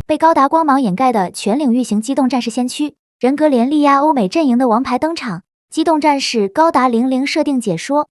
被高达光芒掩盖的全领域型机动战士先驱，人格连力压欧美阵营的王牌登场。机动战士高达00设定解说，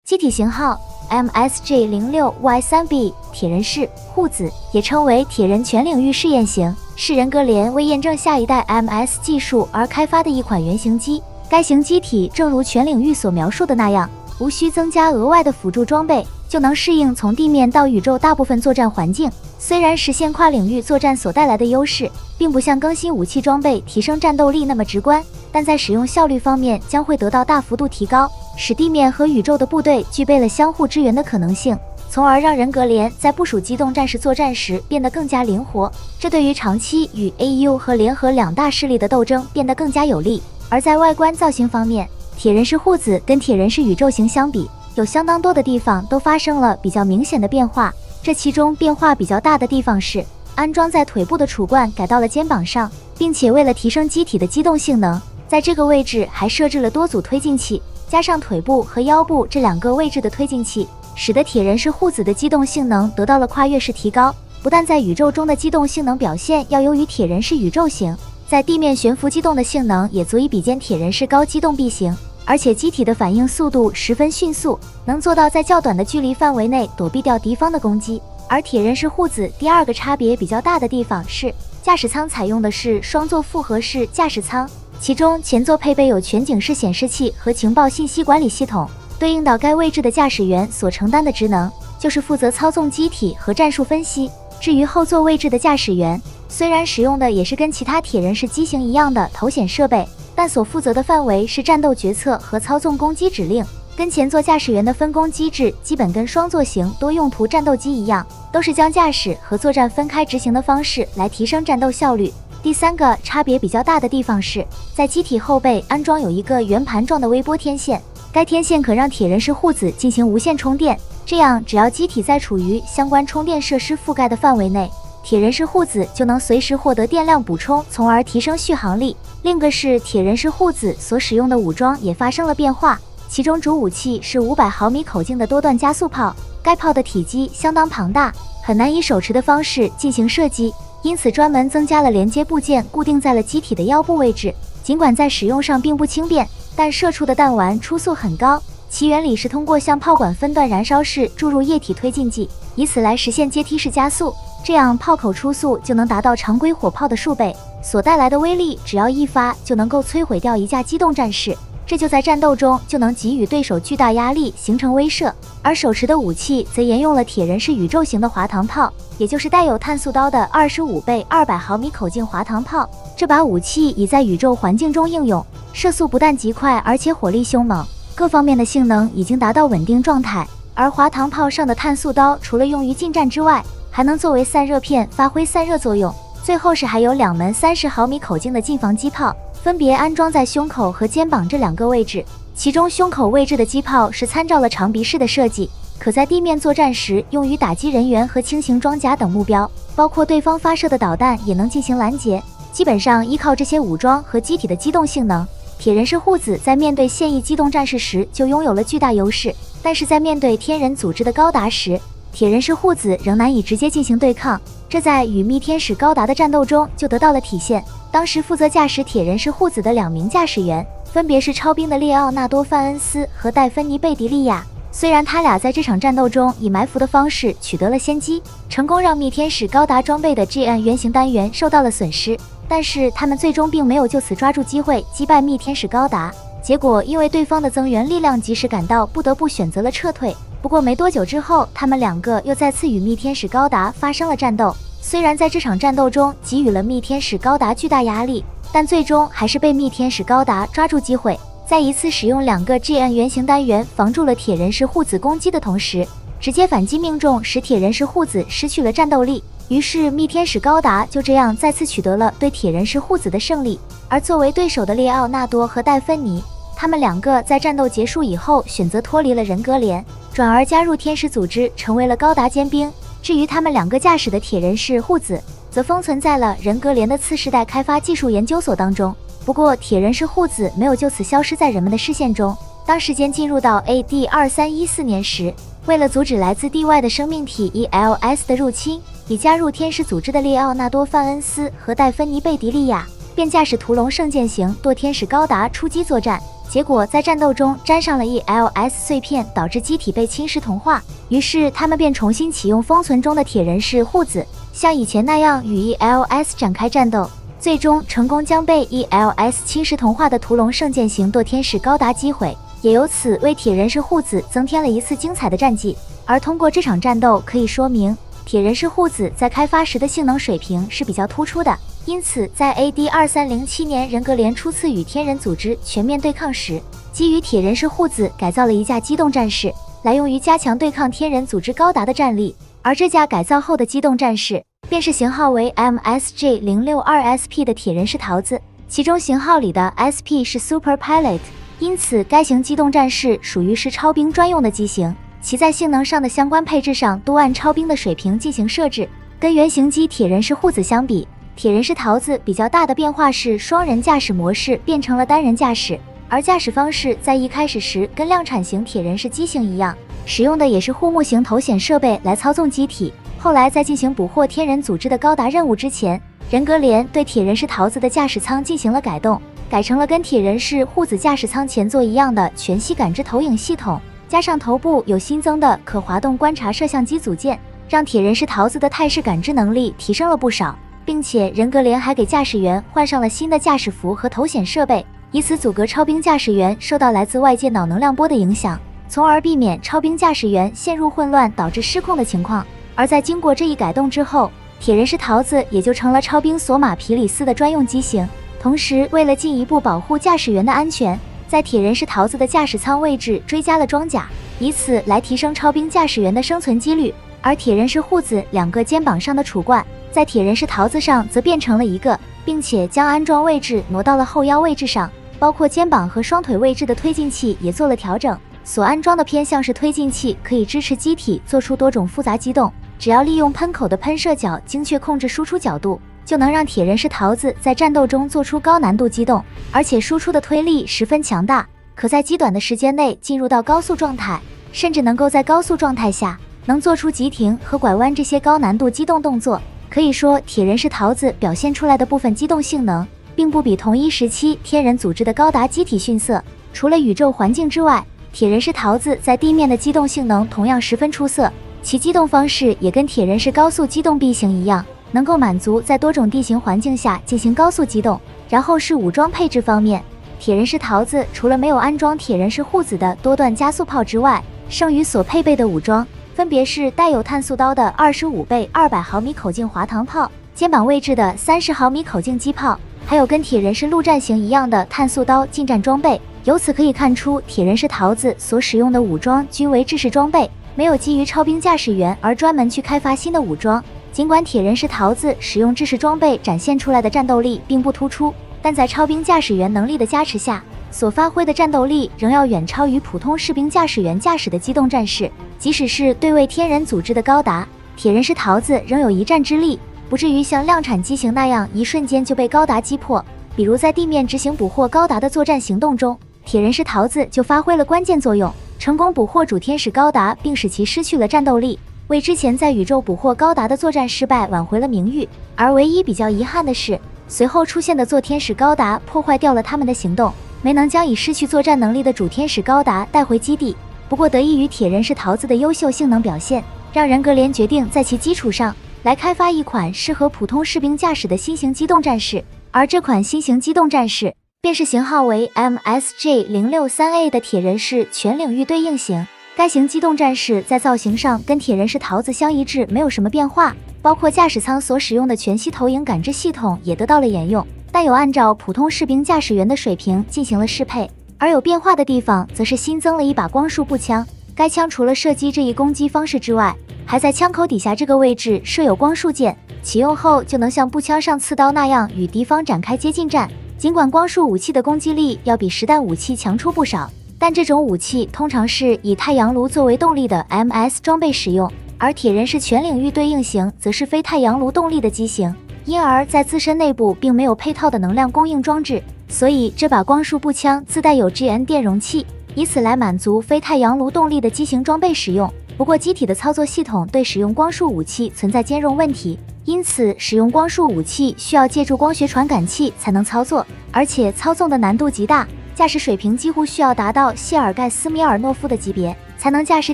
机体型号 MSG06Y3B， 铁人式护子，也称为铁人全领域试验型，是人格连为验证下一代 MS 技术而开发的一款原型机。该型机体正如全领域所描述的那样，无需增加额外的辅助装备，就能适应从地面到宇宙大部分作战环境。虽然实现跨领域作战所带来的优势，并不像更新武器装备提升战斗力那么直观，但在使用效率方面将会得到大幅度提高，使地面和宇宙的部队具备了相互支援的可能性，从而让人格连在部署机动战士作战时变得更加灵活。这对于长期与 AU 和联合两大势力的斗争变得更加有利。而在外观造型方面，铁人式护子跟铁人式宇宙型相比，有相当多的地方都发生了比较明显的变化。这其中变化比较大的地方是，安装在腿部的杵冠改到了肩膀上，并且为了提升机体的机动性能，在这个位置还设置了多组推进器，加上腿部和腰部这两个位置的推进器，使得铁人式护子的机动性能得到了跨越式提高。不但在宇宙中的机动性能表现要优于铁人式宇宙型，在地面悬浮机动的性能也足以比肩铁人式高机动 B 型，而且机体的反应速度十分迅速，能做到在较短的距离范围内躲避掉敌方的攻击。而铁人式护子第二个差别比较大的地方是，驾驶舱采用的是双座复合式驾驶舱，其中前座配备有全景式显示器和情报信息管理系统，对应到该位置的驾驶员所承担的职能就是负责操纵机体和战术分析。至于后座位置的驾驶员，虽然使用的也是跟其他铁人式机型一样的头显设备，但所负责的范围是战斗决策和操纵攻击指令，跟前座驾驶员的分工机制基本跟双座型多用途战斗机一样，都是将驾驶和作战分开执行的方式来提升战斗效率。第三个差别比较大的地方是，在机体后背安装有一个圆盘状的微波天线，该天线可让铁人式护子进行无线充电，这样只要机体在处于相关充电设施覆盖的范围内，铁人式护子就能随时获得电量补充，从而提升续航力。另一个是铁人式护子所使用的武装也发生了变化，其中主武器是500毫米口径的多段加速炮，该炮的体积相当庞大，很难以手持的方式进行射击，因此专门增加了连接部件固定在了机体的腰部位置。尽管在使用上并不轻便，但射出的弹丸初速很高，其原理是通过向炮管分段燃烧室注入液体推进剂，以此来实现阶梯式加速，这样炮口初速就能达到常规火炮的数倍，所带来的威力只要一发就能够摧毁掉一架机动战士，这就在战斗中就能给予对手巨大压力，形成威慑。而手持的武器则沿用了铁人式宇宙型的滑膛炮，也就是带有碳素刀的25倍200毫米口径滑膛炮。这把武器已在宇宙环境中应用，射速不但极快，而且火力凶猛，各方面的性能已经达到稳定状态。而滑膛炮上的碳素刀除了用于近战之外，还能作为散热片发挥散热作用。最后是还有2门30毫米口径的近防机炮，分别安装在胸口和肩膀这两个位置，其中胸口位置的机炮是参照了长鼻式的设计，可在地面作战时用于打击人员和轻型装甲等目标，包括对方发射的导弹也能进行拦截。基本上依靠这些武装和机体的机动性能，铁人式护子在面对现役机动战士时就拥有了巨大优势，但是在面对天人组织的高达时，铁人式护子仍难以直接进行对抗，这在与密天使高达的战斗中就得到了体现。当时负责驾驶铁人式护子的2名驾驶员，分别是超兵的列奥纳多·范恩斯和戴芬妮·贝迪利亚。虽然他俩在这场战斗中以埋伏的方式取得了先机，成功让密天使高达装备的 GN 原型单元受到了损失，但是他们最终并没有就此抓住机会击败密天使高达，结果因为对方的增援力量及时赶到，不得不选择了撤退。不过没多久之后，他们2个又再次与密天使高达发生了战斗，虽然在这场战斗中给予了密天使高达巨大压力，但最终还是被密天使高达抓住机会，在一次使用2个 GN 原型单元防住了铁人式护子攻击的同时，直接反击命中，使铁人式护子失去了战斗力。于是密天使高达就这样再次取得了对铁人式护子的胜利。而作为对手的列奥纳多和戴芬妮，他们2个在战斗结束以后选择脱离了人格连，转而加入天使组织，成为了高达尖兵。至于他们2个驾驶的铁人式护子，则封存在了人格连的次世代开发技术研究所当中。不过铁人式护子没有就此消失在人们的视线中。当时间进入到 AD 2314年时，为了阻止来自地外的生命体 ELS 的入侵，已加入天使组织的列奥纳多·范恩斯和戴芬妮·贝迪利亚便驾驶屠龙圣剑型堕天使高达出击作战，结果在战斗中沾上了 ELS 碎片，导致机体被侵蚀同化。于是他们便重新启用封存中的铁人式护子，像以前那样与 ELS 展开战斗，最终成功将被 ELS 侵蚀同化的屠龙圣剑型堕天使高达击毁，也由此为铁人式护子增添了一次精彩的战绩。而通过这场战斗可以说明，铁人式护子在开发时的性能水平是比较突出的。因此在 AD2307年人格连初次与天人组织全面对抗时，基于铁人式护子改造了一架机动战士，来用于加强对抗天人组织高达的战力。而这架改造后的机动战士便是型号为 MSJ062SP 的铁人式桃子，其中型号里的 SP 是 Super Pilot， 因此该型机动战士属于是超兵专用的机型，其在性能上的相关配置上都按超兵的水平进行设置。跟原型机铁人式护子相比，铁人式桃子比较大的变化是双人驾驶模式变成了单人驾驶，而驾驶方式在一开始时跟量产型铁人式机型一样，使用的也是护目型头显设备来操纵机体。后来在进行捕获天人组织的高达任务之前，人格连对铁人式桃子的驾驶舱进行了改动，改成了跟铁人式护子驾驶舱前座一样的全息感知投影系统，加上头部有新增的可滑动观察摄像机组件，让铁人式桃子的态势感知能力提升了不少。并且人格连还给驾驶员换上了新的驾驶服和头显设备，以此阻隔超兵驾驶员受到来自外界脑能量波的影响，从而避免超兵驾驶员陷入混乱导致失控的情况。而在经过这一改动之后，铁人式桃子也就成了超兵索马皮里斯的专用机型。同时为了进一步保护驾驶员的安全，在铁人式桃子的驾驶舱位置追加了装甲，以此来提升超兵驾驶员的生存几率。而铁人式护子两个肩膀上的杵冠在铁人式桃子上则变成了一个，并且将安装位置挪到了后腰位置上，包括肩膀和双腿位置的推进器也做了调整。所安装的偏向式推进器可以支持机体做出多种复杂机动，只要利用喷口的喷射角精确控制输出角度，就能让铁人式桃子在战斗中做出高难度机动，而且输出的推力十分强大，可在极短的时间内进入到高速状态，甚至能够在高速状态下能做出急停和拐弯这些高难度机动动作。可以说铁人式桃子表现出来的部分机动性能并不比同一时期天人组织的高达机体逊色。除了宇宙环境之外，铁人式桃子在地面的机动性能同样十分出色，其机动方式也跟铁人式高速机动 B 型一样，能够满足在多种地形环境下进行高速机动。然后是武装配置方面，铁人式桃子除了没有安装铁人式护子的多段加速炮之外，剩余所配备的武装分别是带有碳素刀的25倍200毫米口径滑膛炮、肩膀位置的30毫米口径机炮，还有跟铁人式陆战型一样的碳素刀近战装备。由此可以看出，铁人式桃子所使用的武装均为制式装备，没有基于超兵驾驶员而专门去开发新的武装。尽管铁人式桃子使用制式装备展现出来的战斗力并不突出，但在超兵驾驶员能力的加持下，所发挥的战斗力仍要远超于普通士兵驾驶员驾驶的机动战士。即使是对位天人组织的高达，铁人式桃子仍有一战之力，不至于像量产机型那样一瞬间就被高达击破。比如在地面执行捕获高达的作战行动中，铁人式桃子就发挥了关键作用，成功捕获主天使高达，并使其失去了战斗力，为之前在宇宙捕获高达的作战失败挽回了名誉。而唯一比较遗憾的是，随后出现的作天使高达破坏掉了他们的行动，没能将已失去作战能力的主天使高达带回基地。不过得益于铁人式桃子的优秀性能表现，让人格连决定在其基础上来开发一款适合普通士兵驾驶的新型机动战士。而这款新型机动战士便是型号为 MSJ063A 的铁人式全领域对应型。该型机动战士在造型上跟铁人式桃子相一致，没有什么变化，包括驾驶舱所使用的全息投影感知系统也得到了沿用，但有按照普通士兵驾驶员的水平进行了适配。而有变化的地方则是新增了一把光束步枪，该枪除了射击这一攻击方式之外，还在枪口底下这个位置设有光束键，启用后就能像步枪上刺刀那样与敌方展开接近战。尽管光束武器的攻击力要比实弹武器强出不少，但这种武器通常是以太阳炉作为动力的 MS 装备使用，而铁人式全领域对应型则是非太阳炉动力的机型，因而在自身内部并没有配套的能量供应装置，所以这把光束步枪自带有 GN 电容器，以此来满足非太阳炉动力的机型装备使用。不过机体的操作系统对使用光束武器存在兼容问题，因此使用光束武器需要借助光学传感器才能操作，而且操纵的难度极大，驾驶水平几乎需要达到谢尔盖斯米尔诺夫的级别，才能驾驶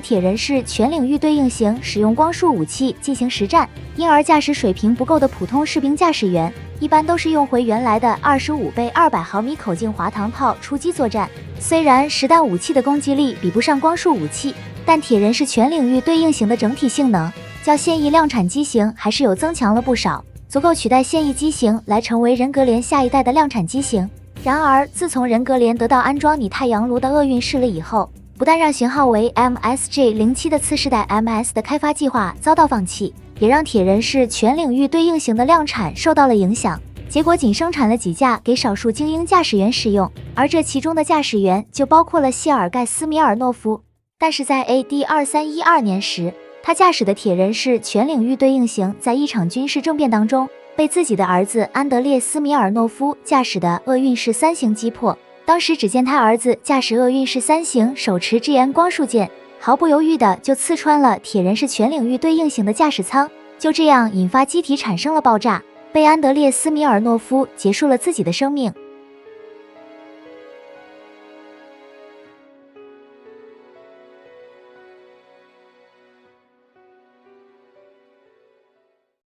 铁人式全领域对应型使用光束武器进行实战。因而驾驶水平不够的普通士兵驾驶员一般都是用回原来的25倍200毫米口径滑膛炮出击作战。虽然实弹武器的攻击力比不上光束武器，但铁人式全领域对应型的整体性能较现役量产机型还是有增强了不少，足够取代现役机型来成为人格连下一代的量产机型。然而自从人格连得到安装拟太阳炉的厄运试了以后，不但让型号为 MSJ07 的次世代 MS 的开发计划遭到放弃，也让铁人式全领域对应型的量产受到了影响，结果仅生产了几架给少数精英驾驶员使用，而这其中的驾驶员就包括了谢尔盖斯米尔诺夫。但是在 AD2312年时，他驾驶的铁人式全领域对应型在一场军事政变当中被自己的儿子安德烈斯米尔诺夫驾驶的厄运式3型击破。当时只见他儿子驾驶厄运式3型，手持 GN 光束剑，毫不犹豫的就刺穿了铁人式全领域对应型的驾驶舱，就这样引发机体产生了爆炸，被安德烈斯米尔诺夫结束了自己的生命。